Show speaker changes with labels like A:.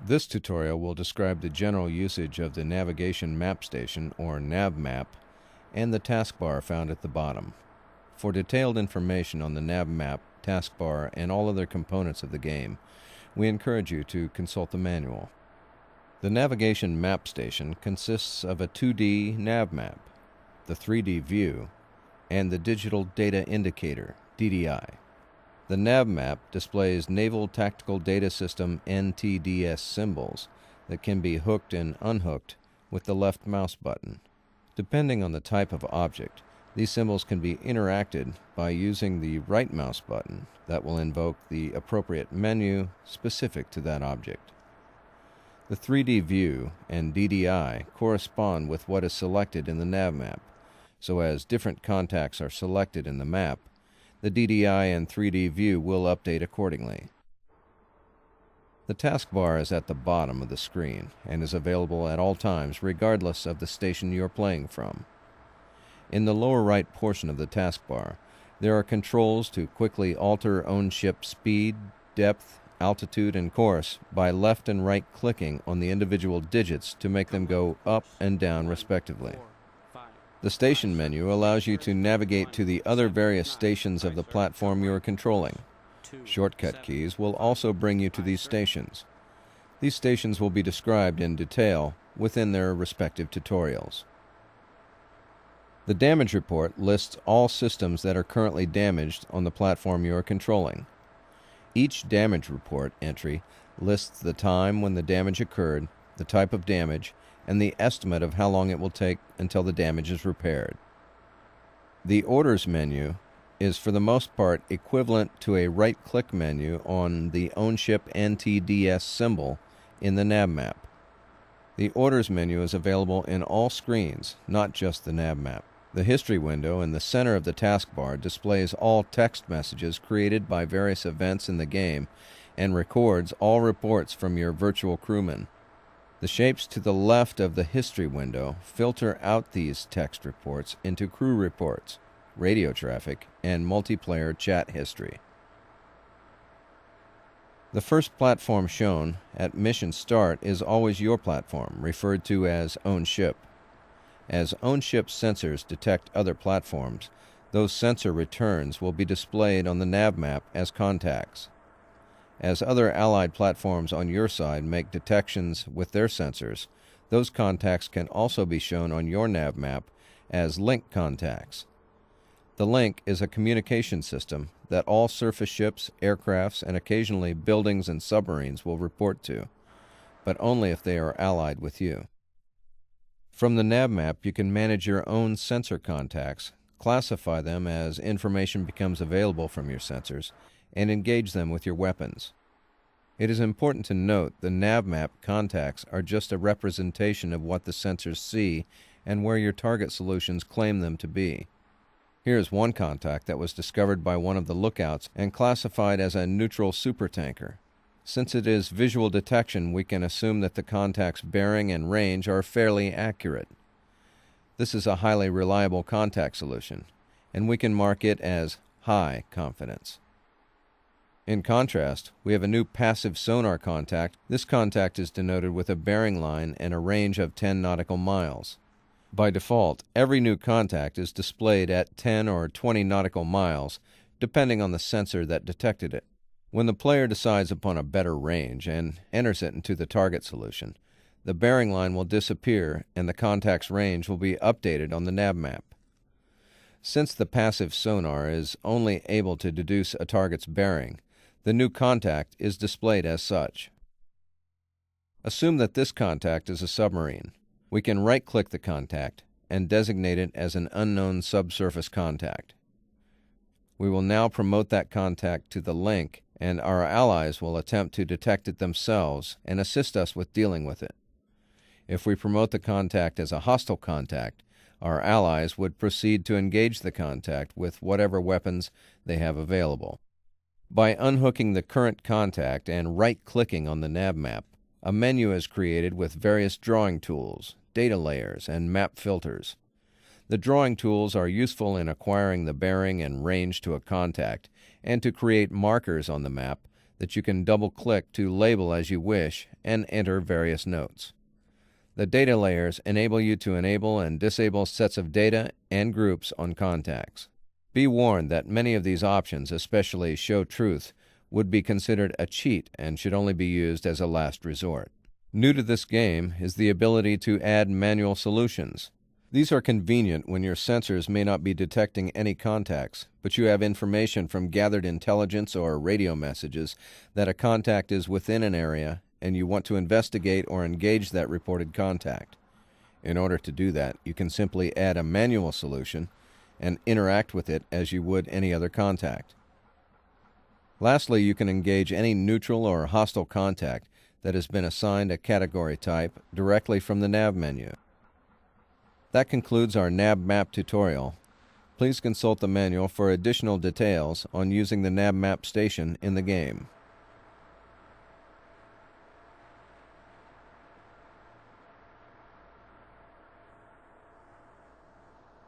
A: This tutorial will describe the general usage of the Navigation Map Station, or NAV map, and the taskbar found at the bottom. For detailed information on the NAV map, taskbar, and all other components of the game, we encourage you to consult the manual. The Navigation Map Station consists of a 2D NAV map, the 3D view, and the Digital Data Indicator, DDI. The NAV map displays Naval Tactical Data System (NTDS) symbols that can be hooked and unhooked with the left mouse button. Depending on the type of object, these symbols can be interacted by using the right mouse button that will invoke the appropriate menu specific to that object. The 3D view and DDI correspond with what is selected in the NAV map, so as different contacts are selected in the map, the DDI and 3D view will update accordingly. The taskbar is at the bottom of the screen and is available at all times regardless of the station you are playing from. In the lower right portion of the taskbar, there are controls to quickly alter own ship speed, depth, altitude, and course by left and right clicking on the individual digits to make them go up and down respectively. The station menu allows you to navigate to the other various stations of the platform you are controlling. Shortcut keys will also bring you to these stations. These stations will be described in detail within their respective tutorials. The damage report lists all systems that are currently damaged on the platform you are controlling. Each damage report entry lists the time when the damage occurred, the type of damage, and the estimate of how long it will take until the damage is repaired. The Orders menu is for the most part equivalent to a right-click menu on the Own Ship NTDS symbol in the NAV map. The Orders menu is available in all screens, not just the NAV map. The History window in the center of the taskbar displays all text messages created by various events in the game and records all reports from your virtual crewmen. The shapes to the left of the History window filter out these text reports into crew reports, radio traffic, and multiplayer chat history. The first platform shown at mission start is always your platform, referred to as Own Ship. As Own Ship sensors detect other platforms, those sensor returns will be displayed on the NAV map as contacts. As other allied platforms on your side make detections with their sensors, those contacts can also be shown on your NAV map as link contacts. The link is a communication system that all surface ships, aircrafts, and occasionally buildings and submarines will report to, but only if they are allied with you. From the NAV map, you can manage your own sensor contacts, classify them as information becomes available from your sensors, and engage them with your weapons. It is important to note the NAV map contacts are just a representation of what the sensors see and where your target solutions claim them to be. Here is one contact that was discovered by one of the lookouts and classified as a neutral supertanker. Since it is visual detection, we can assume that the contact's bearing and range are fairly accurate. This is a highly reliable contact solution, and we can mark it as high confidence. In contrast, we have a new passive sonar contact. This contact is denoted with a bearing line and a range of 10 nautical miles. By default, every new contact is displayed at 10 or 20 nautical miles, depending on the sensor that detected it. When the player decides upon a better range and enters it into the target solution, the bearing line will disappear and the contact's range will be updated on the NAV map. Since the passive sonar is only able to deduce a target's bearing, the new contact is displayed as such. Assume that this contact is a submarine. We can right-click the contact and designate it as an unknown subsurface contact. We will now promote that contact to the link, and our allies will attempt to detect it themselves and assist us with dealing with it. If we promote the contact as a hostile contact, our allies would proceed to engage the contact with whatever weapons they have available. By unhooking the current contact and right-clicking on the NAV map, a menu is created with various drawing tools, data layers, and map filters. The drawing tools are useful in acquiring the bearing and range to a contact and to create markers on the map that you can double-click to label as you wish and enter various notes. The data layers enable you to enable and disable sets of data and groups on contacts. Be warned that many of these options, especially Show Truth, would be considered a cheat and should only be used as a last resort. New to this game is the ability to add manual solutions. These are convenient when your sensors may not be detecting any contacts, but you have information from gathered intelligence or radio messages that a contact is within an area and you want to investigate or engage that reported contact. In order to do that, you can simply add a manual solution and interact with it as you would any other contact. Lastly, you can engage any neutral or hostile contact that has been assigned a category type directly from the NAV menu. That concludes our NAV map tutorial. Please consult the manual for additional details on using the NAV map station in the game.